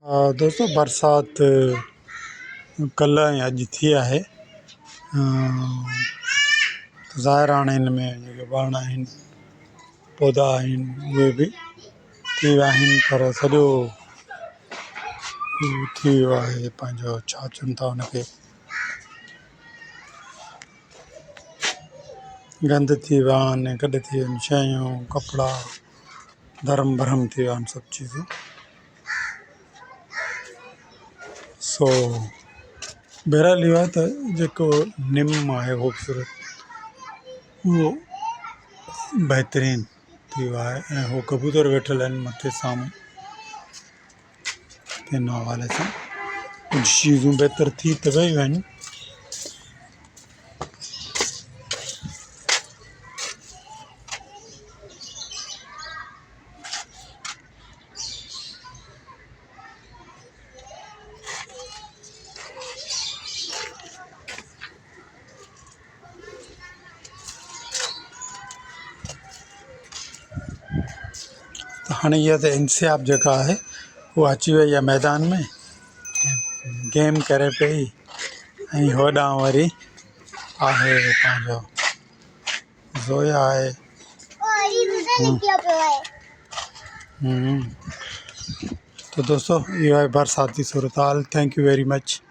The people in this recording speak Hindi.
दोस्तों बरसात कल्ह ऐं अॼु थी आहे। ज़ाहिर हाणे हिन में जेके वण आहिनि पौधा आहिनि उहे बि थी विया आहिनि, पर सॼो थी वियो आहे पंहिंजो छा चवनि था हुनखे, गंद थी विया आहिनि, गॾु थी वियूं आहिनि शयूं, कपिड़ा धर्म भरम थी विया आहिनि सभु चीज़ूं। सो बहरहाल इहो आहे त जेको निम आहे ख़ूबसूरत उहो बहितरीनु थी वियो आहे ऐं उहो कबूतर वेठल आहिनि मथे साम्हूं, हिन हवाले सां कुझु चीज़ूं बहितर थी त वियूं आहिनि। त हाणे इहा त इंसियाब जेका आहे उहा अची वई आहे मैदान में, गेम करे पई ऐं होॾां वरी आहे पंहिंजो ज़ोया आहे। तो दोस्तों इहो आहे बरसाती सूरत हाल। Thank you very much.